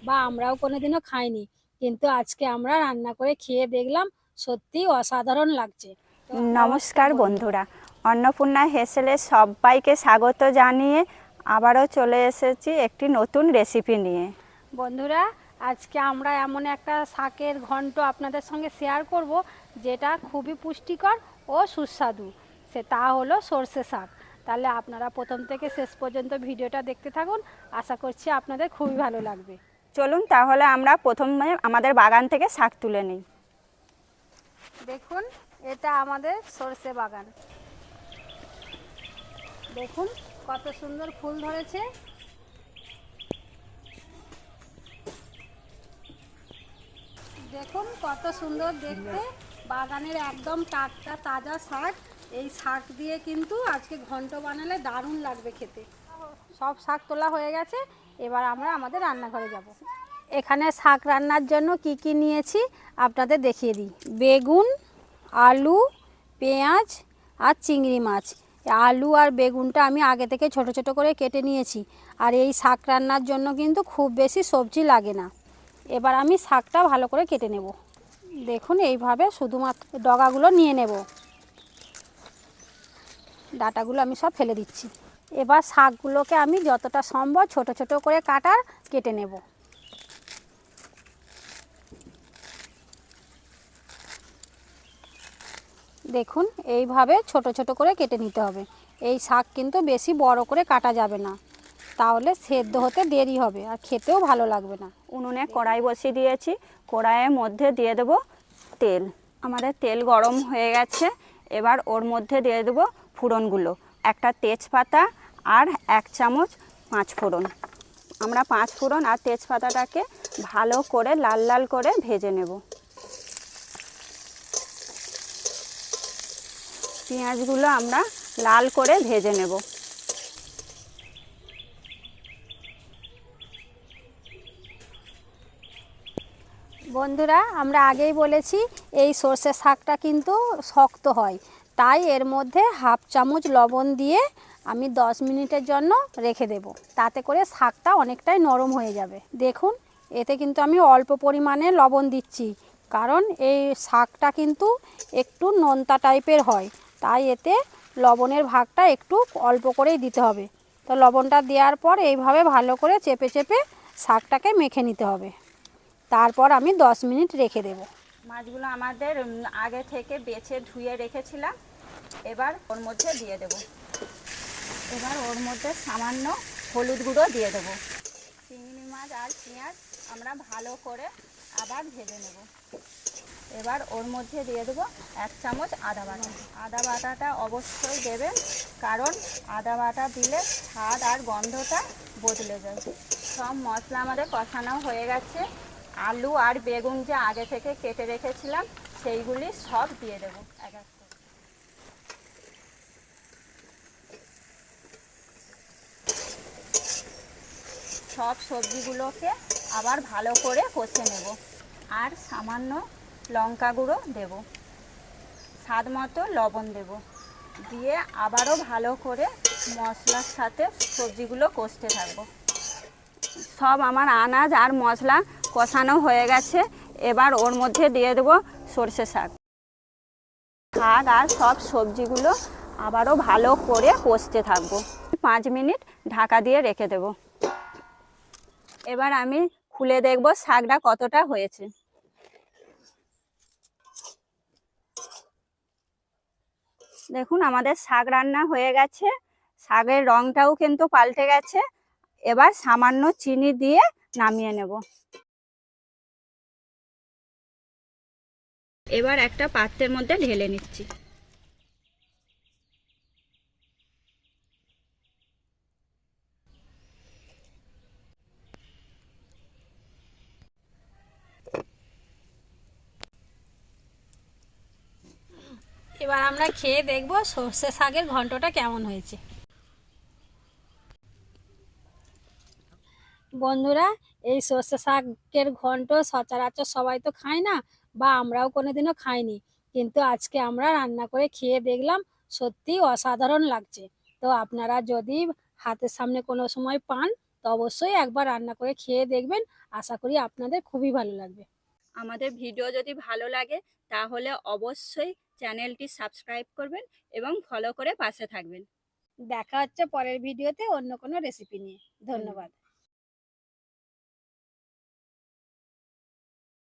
বা আমরাও কোনোদিনও খাইনি, কিন্তু আজকে আমরা রান্না করে খেয়ে দেখলাম সত্যি অসাধারণ লাগছে। নমস্কার বন্ধুরা, অন্নপূর্ণা হেসেলে সবাইকে স্বাগত জানিয়ে আবারও চলে এসেছি একটি নতুন রেসিপি নিয়ে। বন্ধুরা, আজকে আমরা এমন একটা শাকের ঘন্ট আপনাদের সঙ্গে শেয়ার করব যেটা খুবই পুষ্টিকর ও সুস্বাদু। তা হলো সর্ষে শাক। তাহলে আপনারা প্রথম থেকে শেষ পর্যন্ত ভিডিওটা দেখতে থাকুন, আশা করছি আপনাদের খুবই ভালো লাগবে। চলুন তাহলে আমরা প্রথমে আমাদের বাগান থেকে শাক তুলে নিই। দেখুন, এটা আমাদের সর্ষে বাগান। দেখুন কত সুন্দর ফুল ধরেছে। দেখুন কত সুন্দর দেখতে, বাগানের একদম টাটকা তাজা শাক। এই শাক দিয়ে কিন্তু আজকে ঘন্ট বানালে দারুণ লাগবে খেতে। সব শাক তোলা হয়ে গেছে, এবার আমরা আমাদের রান্নাঘরে যাব। এখানে শাক রান্নার জন্য কি কি নিয়েছি আপনাদের দেখিয়ে দিই। বেগুন, আলু, পেঁয়াজ আর চিংড়ি মাছ। আলু আর বেগুনটা আমি আগে থেকে ছোট ছোট করে কেটে নিয়েছি। আর এই শাক রান্নার জন্য কিন্তু খুব বেশি সবজি লাগে না। এবার আমি শাকটা ভালো করে কেটে নেব। দেখুন এইভাবে শুধুমাত্র ডগাগুলো নিয়ে নেব, ডাটাগুলো আমি সব ফেলে দিচ্ছি। এবার শাকগুলোকে আমি যতটা সম্ভব ছোট ছোট করে কেটে নেব। দেখুন এইভাবে ছোট ছোট করে কেটে নিতে হবে। এই শাক কিন্তু বেশি বড় করে কাটা যাবে না, তাহলে সেদ্ধ হতে দেরি হবে আর খেতেও ভালো লাগবে না। উনুনে কড়াই বসিয়ে দিয়েছি, কড়াইয়ের মধ্যে দিয়ে দেব তেল। আমাদের তেল গরম হয়ে গেছে, এবার ওর মধ্যে দিয়ে দেব ফোড়নগুলো। একটা তেজপাতা আর 1 চামচ 5 ফোড়ন। আমরা 5 ফোড়ন আর তেজপাতাটাকে ভালো করে লাল লাল করে ভেজে নেব। পেঁয়াজগুলো আমরা লাল করে ভেজে নেব। বন্ধুরা, আমরা আগেই বলেছি এই সর্ষে শাকটা কিন্তু শক্ত হয়, তাই এর মধ্যে 1/2 চামচ লবণ দিয়ে আমি 10 মিনিটের জন্য রেখে দেব। তাতে করে শাকটা অনেকটাই নরম হয়ে যাবে। দেখুন, এতে কিন্তু আমি অল্প পরিমাণে লবণ দিচ্ছি, কারণ এই শাকটা কিন্তু একটু নোনতা টাইপের হয়, তাই এতে লবণের ভাগটা একটু অল্প করেই দিতে হবে। তো লবণটা দেওয়ার পর এইভাবে ভালো করে চেপে চেপে শাকটাকে মেখে নিতে হবে। তারপর আমি 10 মিনিট রেখে দেব। মাছগুলো আমাদের আগে থেকে বেছে ধুয়ে রেখেছিলাম, এবার ওর মধ্যে দিয়ে দেব। এবার ওর মধ্যে সামান্য হলুদ গুঁড়ো দিয়ে দেব। চিংড়ি মাছ আর পেঁয়াজ আমরা ভালো করে আবার ভেজে নেব। এবার ওর মধ্যে দিয়ে দেবো 1 চামচ আদা বাটা। আদা বাটাটা অবশ্যই দেবেন, কারণ আদা বাটা দিলে স্বাদ আর গন্ধটা বদলে যায়। সব মশলা আমাদের কষানো হয়ে গেছে। আলু আর বেগুন যে আগে থেকে কেটে রেখেছিলাম সেইগুলি সব দিয়ে দেবো এক এক করে। সব সবজিগুলোকে আবার ভালো করে কষে নেব। আর সামান্য লঙ্কা গুঁড়ো দেব, স্বাদ মতো লবণ দেব, দিয়ে আবারও ভালো করে মশলার সাথে সবজিগুলো কষতে থাকবো। সব আমার আনাজ আর মশলা কষানো হয়ে গেছে, এবার ওর মধ্যে দিয়ে দেবো সর্ষে শাক। শাক আর সব সবজিগুলো আবারও ভালো করে কষতে থাকবো। 5 মিনিট ঢাকা দিয়ে রেখে দেব। এবার আমি খুলে দেখব শাকটা কতটা হয়েছে। দেখুন আমাদের শাক রান্না হয়ে গেছে, শাকের রংটাও কিন্তু পাল্টে গেছে। এবার সামান্য চিনি দিয়ে নামিয়ে নেব। এবার একটা পাত্রের মধ্যে ঢেলে নিচ্ছি। এবার আমরা খেয়ে দেখব সর্ষে শাকের ঘন্টটা কেমন হয়েছে। বন্ধুরা, এই সর্ষে শাকের ঘন্ট সচরাচর সবাই তো খায় না, বা আমরাও কোনোদিনও খাইনি, কিন্তু আজকে আমরা রান্না করে খেয়ে দেখলাম সত্যি অসাধারণ লাগছে। তো আপনারা যদি হাতের সামনে কোনো সময় পান, তো অবশ্যই একবার রান্না করে খেয়ে দেখবেন, আশা করি আপনাদের খুবই ভালো লাগবে। আমাদের ভিডিও যদি ভালো লাগে তাহলে অবশ্যই চ্যানেলটি সাবস্ক্রাইব করবেন এবং ফলো করে পাশে থাকবেন। দেখা হচ্ছে পরের ভিডিওতে অন্য কোনো রেসিপি নিয়ে। ধন্যবাদ।